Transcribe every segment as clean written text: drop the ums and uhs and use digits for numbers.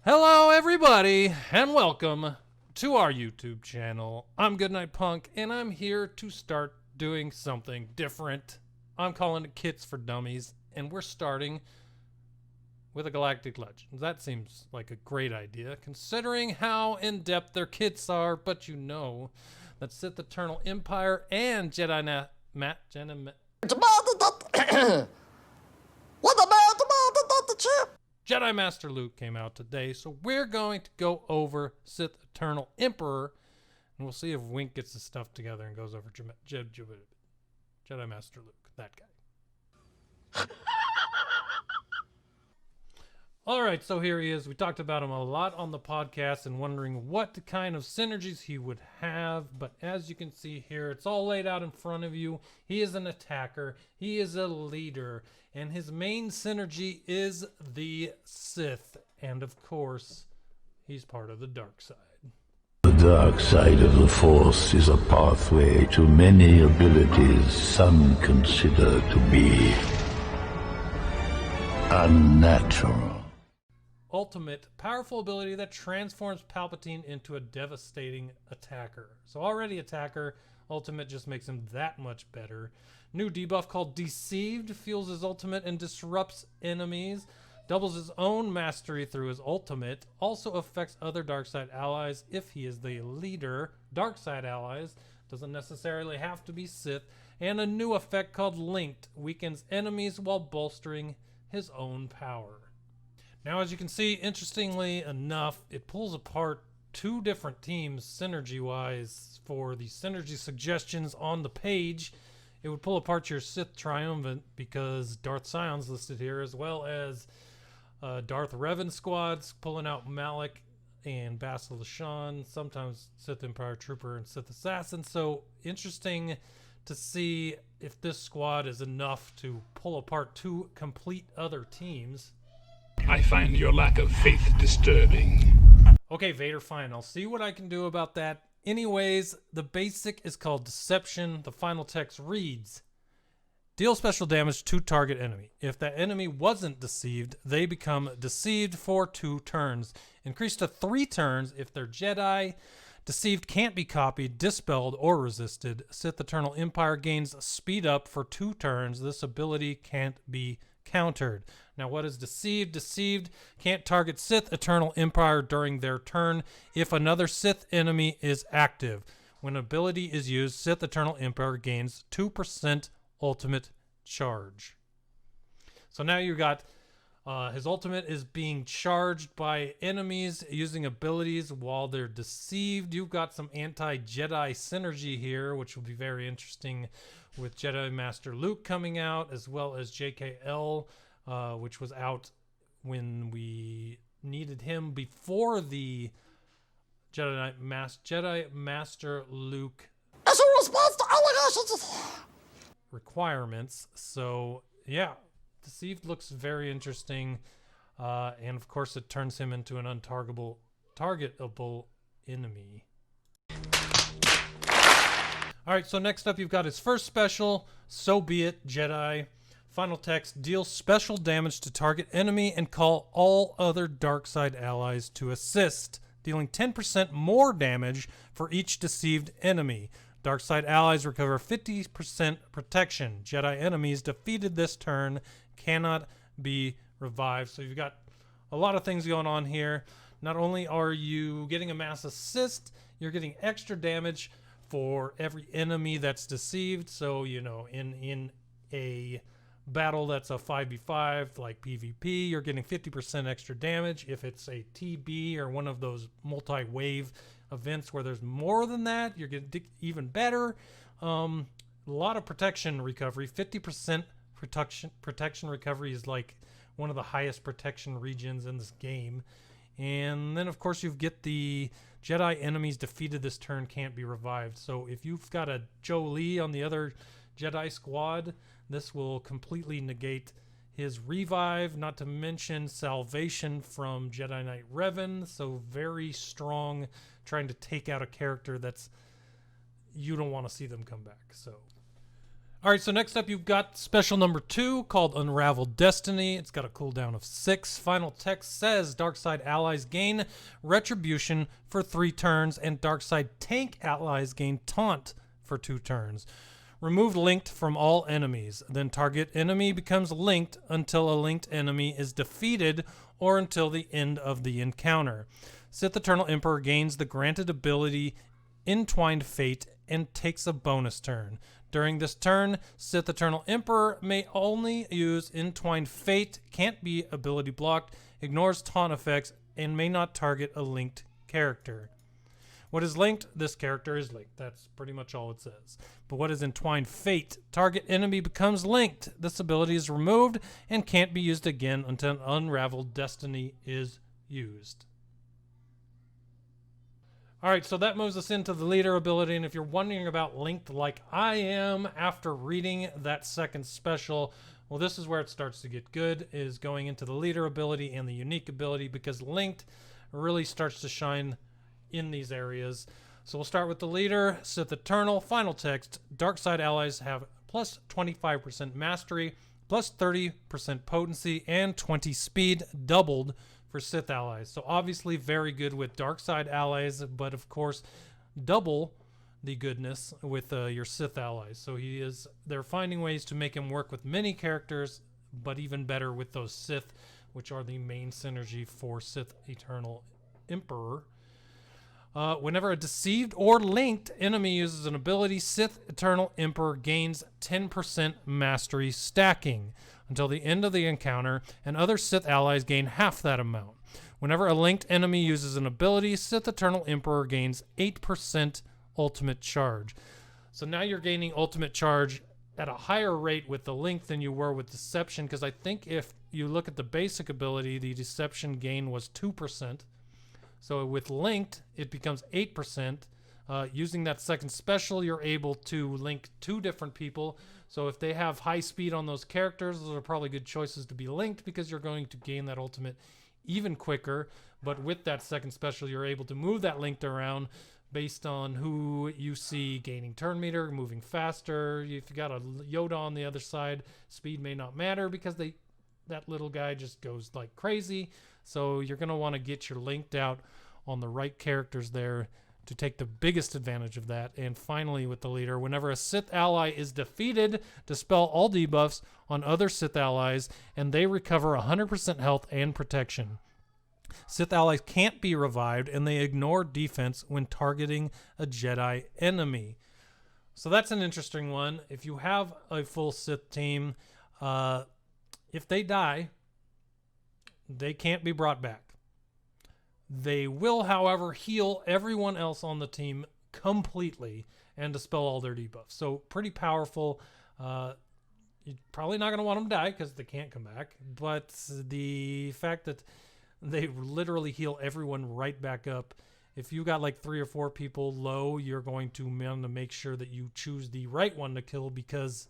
Hello, everybody, and welcome to our YouTube channel. I'm GoodNightPunk, and I'm here to start doing something different. I'm calling it Kits for Dummies, and we're starting with a Galactic Legends. That seems like a great idea, considering how in-depth their kits are, but you know that Sith Eternal Empire and Jedi Master Luke came out today, so we're going to go over Sith Eternal Emperor, and we'll see if Wink gets his stuff together and goes over Jedi Master Luke, that guy. Alright, so here he is. We talked about him a lot on the podcast and wondering what kind of synergies he would have, but as you can see here, it's all laid out in front of you. He is an attacker, he is a leader, and his main synergy is the Sith, and of course, he's part of the dark side. The dark side of the Force is a pathway to many abilities some consider to be unnatural. Ultimate, powerful ability that transforms Palpatine into a devastating attacker. So already attacker, ultimate just makes him that much better. New debuff called Deceived fuels his ultimate and disrupts enemies. Doubles his own mastery through his ultimate. Also affects other Darkside allies if he is the leader. Darkside allies, doesn't necessarily have to be Sith. And a new effect called Linked, weakens enemies while bolstering his own power. Now, as you can see, interestingly enough, it pulls apart two different teams synergy-wise for the synergy suggestions on the page. It would pull apart your Sith Triumvirate because Darth Sion's listed here, as well as Darth Revan squads, pulling out Malik and Basil Lashan, sometimes Sith Empire Trooper and Sith Assassin. So interesting to see if this squad is enough to pull apart two complete other teams. I find your lack of faith disturbing. Okay, Vader, fine. I'll see what I can do about that. Anyways, the basic is called Deception. The final text reads, deal special damage to target enemy. If that enemy wasn't deceived, they become deceived for 2 turns. Increase to 3 turns if they're Jedi. Deceived can't be copied, dispelled, or resisted. Sith Eternal Empire gains speed up for 2 turns. This ability can't be countered. Now, what is Deceived? Deceived can't target Sith Eternal Empire during their turn if another Sith enemy is active. When ability is used, Sith Eternal Empire gains 2% ultimate charge. So now you got his ultimate is being charged by enemies using abilities while they're deceived. You've got some anti-Jedi synergy here, which will be very interesting with Jedi Master Luke coming out, as well as JKL, which was out when we needed him before the Jedi Master Luke as a response to allegations requirements. So yeah, Deceived looks very interesting, and of course it turns him into an targetable enemy. Alright, so next up you've got his first special, So Be It, Jedi. Final text, deal special damage to target enemy and call all other Darkside allies to assist, dealing 10% more damage for each deceived enemy. Darkside allies recover 50% protection. Jedi enemies defeated this turn cannot be revived. So you've got a lot of things going on here. Not only are you getting a mass assist, you're getting extra damage for every enemy that's deceived. So, you know, in a battle that's a 5v5 like PvP, you're getting 50% extra damage. If it's a TB or one of those multi-wave events where there's more than that, you're getting even better. A lot of protection recovery. 50% protection recovery is like one of the highest protection regions in this game. And then of course you get the Jedi enemies defeated this turn can't be revived. So if you've got a Jolee on the other Jedi squad, this will completely negate his revive, not to mention salvation from Jedi Knight Revan. So very strong, trying to take out a character that's you don't want to see them come back. So All right, so next up you've got special number 2 called Unraveled Destiny. It's got a cooldown of 6. Final text says Darkside allies gain Retribution for 3 turns, and Darkside tank allies gain Taunt for 2 turns. Remove linked from all enemies. Then target enemy becomes linked until a linked enemy is defeated or until the end of the encounter. Sith Eternal Emperor gains the granted ability Entwined Fate and takes a bonus turn. During this turn, Sith Eternal Emperor may only use Entwined Fate, can't be ability blocked, ignores taunt effects, and may not target a linked character. What is linked? This character is linked. That's pretty much all it says. But what is Entwined Fate? Target enemy becomes linked. This ability is removed and can't be used again until Unraveled Destiny is used. All right, so that moves us into the leader ability, and if you're wondering about linked like I am after reading that second special, well, this is where it starts to get good, is going into the leader ability and the unique ability, because linked really starts to shine in these areas. So we'll start with the leader, Sith Eternal. Final text, Darkside allies have plus 25% mastery, plus 30% potency, and 20 speed, doubled for Sith allies. So obviously very good with Darkside allies, but of course double the goodness with your Sith allies. So they're finding ways to make him work with many characters, but even better with those Sith, which are the main synergy for Sith Eternal Emperor. Whenever a deceived or linked enemy uses an ability, Sith Eternal Emperor gains 10% mastery stacking until the end of the encounter, and other Sith allies gain half that amount. Whenever a linked enemy uses an ability, Sith Eternal Emperor gains 8% ultimate charge. So now you're gaining ultimate charge at a higher rate with the link than you were with Deception, because I think if you look at the basic ability, the Deception gain was 2%. So with linked, it becomes 8%. Using that second special, you're able to link 2 different people. So if they have high speed on those characters, those are probably good choices to be linked, because you're going to gain that ultimate even quicker. But with that second special, you're able to move that linked around based on who you see gaining turn meter, moving faster. If you got a Yoda on the other side, speed may not matter, because that little guy just goes like crazy. So you're going to want to get your linked out on the right characters there to take the biggest advantage of that. And finally, with the leader, whenever a Sith ally is defeated, dispel all debuffs on other Sith allies, and they recover 100% health and protection. Sith allies can't be revived, and they ignore defense when targeting a Jedi enemy. So that's an interesting one. If you have a full Sith team, if they die, they can't be brought back. They will, however, heal everyone else on the team completely and dispel all their debuffs. So pretty powerful. You're probably not going to want them to die because they can't come back. But the fact that they literally heal everyone right back up. If you got like 3 or 4 people low, you're going to want to make sure that you choose the right one to kill, because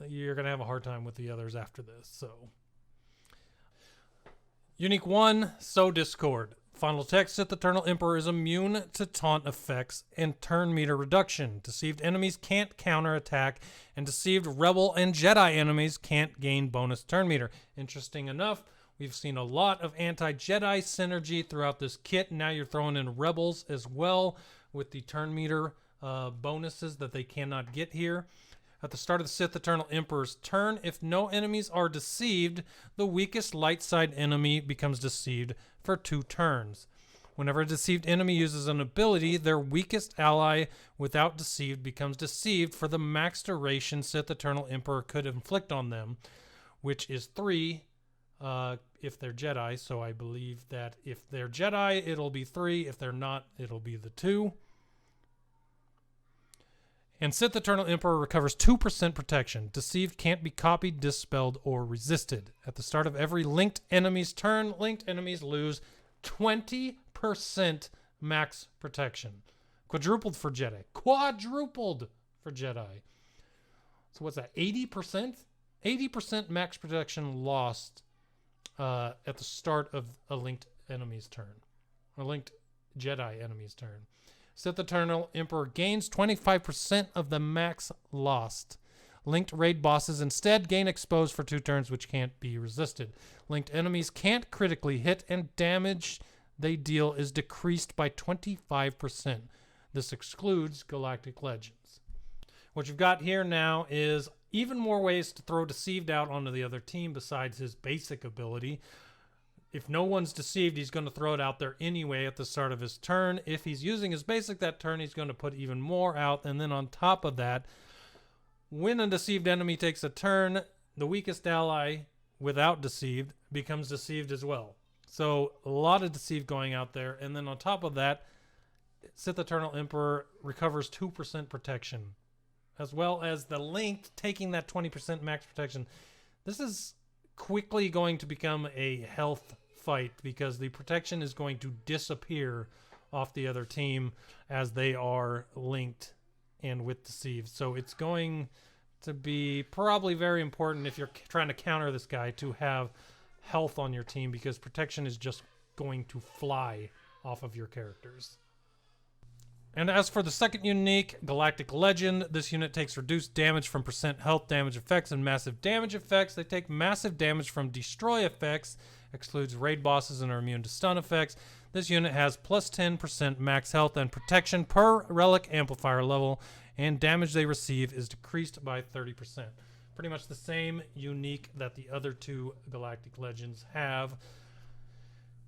you're going to have a hard time with the others after this. So Unique 1, Sow Discord. Final text, Sith Eternal Emperor is immune to taunt effects and turn meter reduction. Deceived enemies can't counterattack, and deceived Rebel and Jedi enemies can't gain bonus turn meter. Interesting enough, we've seen a lot of anti-Jedi synergy throughout this kit. Now you're throwing in Rebels as well with the turn meter bonuses that they cannot get here. At the start of the Sith Eternal Emperor's turn, if no enemies are deceived, the weakest light side enemy becomes deceived for 2 turns. Whenever a deceived enemy uses an ability, their weakest ally without deceived becomes deceived for the max duration Sith Eternal Emperor could inflict on them, which is 3 if they're Jedi. So I believe that if they're Jedi, it'll be 3. If they're not, it'll be the 2. And Sith Eternal Emperor recovers 2% protection. Deceived can't be copied, dispelled, or resisted. At the start of every linked enemy's turn, linked enemies lose 20% max protection. Quadrupled for Jedi. Quadrupled for Jedi. So what's that, 80%? 80% max protection lost at the start of a linked enemy's turn. A linked Jedi enemy's turn. Sith Eternal Emperor gains 25% of the max lost. Linked raid bosses instead gain exposed for 2 turns, which can't be resisted. Linked enemies can't critically hit, and damage they deal is decreased by 25%. This excludes Galactic Legends. What you've got here now is even more ways to throw Deceived out onto the other team besides his basic ability. If no one's deceived, he's going to throw it out there anyway at the start of his turn. If he's using his basic that turn, he's going to put even more out. And then on top of that, when a deceived enemy takes a turn, the weakest ally without deceived becomes deceived as well. So a lot of deceived going out there. And then on top of that, Sith Eternal Emperor recovers 2% protection, as well as the linked taking that 20% max protection. This is quickly going to become a health fight because the protection is going to disappear off the other team as they are linked and with deceived. So it's going to be probably very important if you're trying to counter this guy to have health on your team, because protection is just going to fly off of your characters. And as for the second unique, Galactic Legend, this unit takes reduced damage from percent health damage effects and massive damage effects. They take massive damage from destroy effects, excludes raid bosses and are immune to stun effects. This unit has plus 10% max health and protection per relic amplifier level, and damage they receive is decreased by 30%. Pretty much the same unique that the other 2 Galactic Legends have.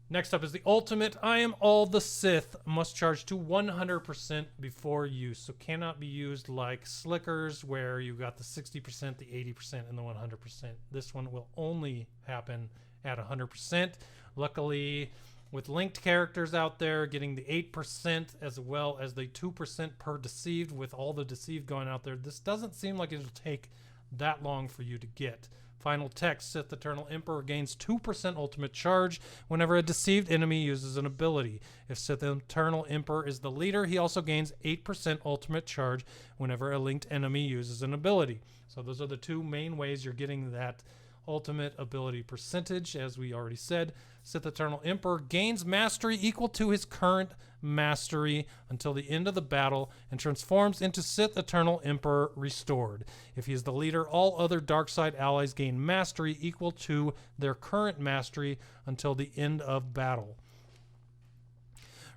Next up is the ultimate. I am all the Sith. Must charge to 100% before use. So cannot be used like Slickers where you got the 60%, the 80%, and the 100%. This one will only happen at 100%. Luckily, with linked characters out there, getting the 8% as well as the 2% per deceived, with all the deceived going out there, this doesn't seem like it'll take that long for you to get. Final text, Sith Eternal Emperor gains 2% ultimate charge whenever a deceived enemy uses an ability. If Sith Eternal Emperor is the leader, he also gains 8% ultimate charge whenever a linked enemy uses an ability. So those are the 2 main ways you're getting that ultimate ability percentage. As we already said, Sith Eternal Emperor gains mastery equal to his current mastery until the end of the battle and transforms into Sith Eternal Emperor Restored. If he is the leader, all other dark side allies gain mastery equal to their current mastery until the end of battle.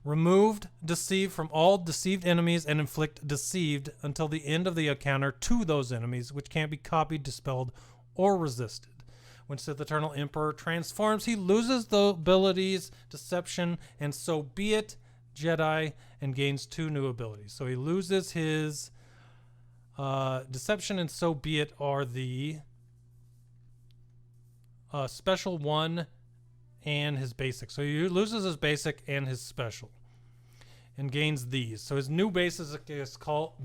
Removed Deceived from all deceived enemies and inflict Deceived until the end of the encounter to those enemies, which can't be copied, dispelled, or resisted. When Sith Eternal Emperor transforms, he loses the abilities Deception and So Be It, Jedi, and gains 2 new abilities. So he loses his Deception and So Be It are the special 1 and his basic. So he loses his basic and his special and gains these. So his new basic is called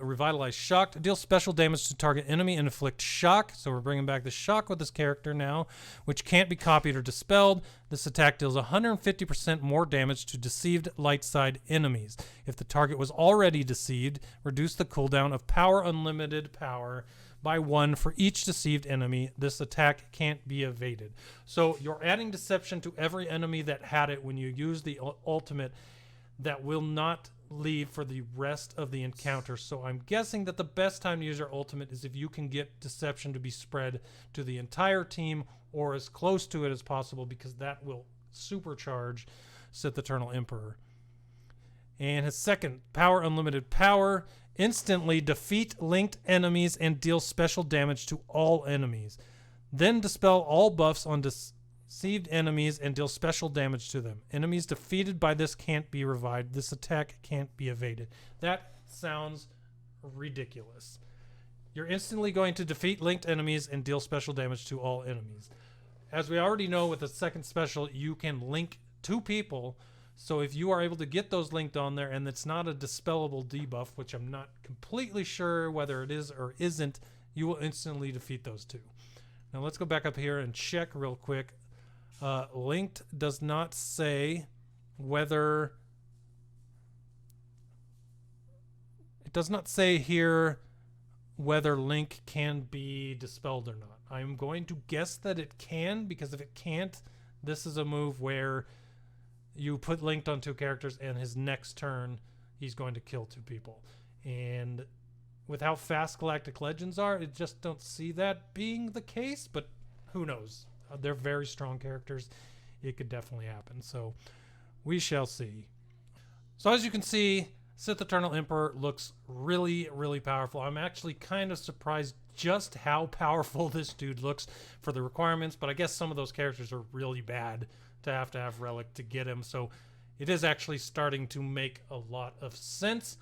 Revitalized Shock. Deal special damage to target enemy and inflict shock. So we're bringing back the shock with this character now, which can't be copied or dispelled. This attack deals 150% more damage to deceived light side enemies. If the target was already deceived, reduce the cooldown of Power Unlimited Power by 1 for each deceived enemy. This attack can't be evaded. So you're adding Deception to every enemy that had it when you use the ultimate. That will not leave for the rest of the encounter. So I'm guessing that the best time to use your ultimate is if you can get Deception to be spread to the entire team or as close to it as possible, because that will supercharge Sith Eternal Emperor. And his second, Power Unlimited Power, instantly defeat linked enemies and deal special damage to all enemies. Then dispel all buffs on deceived enemies and deal special damage to them. Enemies defeated by this can't be revived. This attack can't be evaded. That sounds ridiculous. You're instantly going to defeat linked enemies and deal special damage to all enemies. As we already know, with the second special, you can link 2 people. So if you are able to get those linked on there and it's not a dispellable debuff, which I'm not completely sure whether it is or isn't, you will instantly defeat those 2. Now let's go back up here and check real quick. Linked does not say whether... It does not say here whether link can be dispelled or not. I'm going to guess that it can, because if it can't, this is a move where you put linked on 2 characters, and his next turn, he's going to kill 2 people. And with how fast Galactic Legends are, it just don't see that being the case, but who knows? They're very strong characters. It could definitely happen. So we shall see. So as you can see, Sith Eternal Emperor looks really, really powerful. I'm actually kind of surprised just how powerful this dude looks for the requirements, but I guess some of those characters are really bad to have Relic to get him. So it is actually starting to make a lot of sense.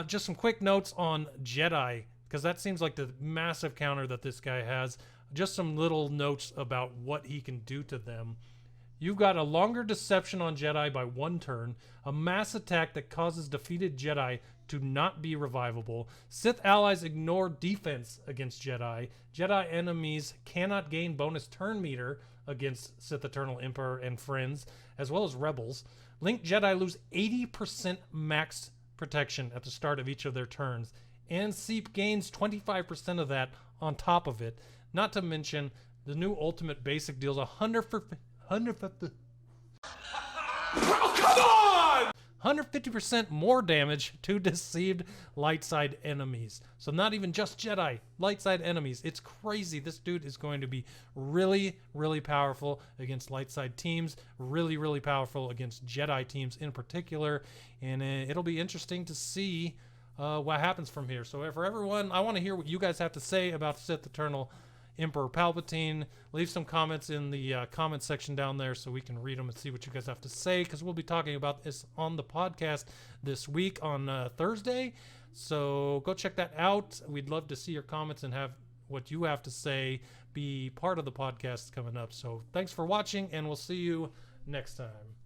Just some quick notes on Jedi, because that seems like the massive counter that this guy has. Just some little notes about what he can do to them. You've got a longer deception on Jedi by 1 turn, a mass attack that causes defeated Jedi to not be revivable. Sith allies ignore defense against Jedi. Jedi enemies cannot gain bonus turn meter against Sith Eternal Emperor and friends, as well as rebels. Linked Jedi lose 80% max protection at the start of each of their turns, and Seep gains 25% of that on top of it. Not to mention, the new ultimate basic deals 150% more damage to deceived light side enemies. So not even just Jedi, light side enemies. It's crazy. This dude is going to be really, really powerful against light side teams, really, really powerful against Jedi teams in particular, and it'll be interesting to see what happens from here. So for everyone, I want to hear what you guys have to say about Sith Eternal Emperor Palpatine. Leave some comments in the comment section down there so we can read them and see what you guys have to say, because we'll be talking about this on the podcast this week on Thursday. So go check that out. We'd love to see your comments and have what you have to say be part of the podcast coming up. So thanks for watching, and we'll see you next time.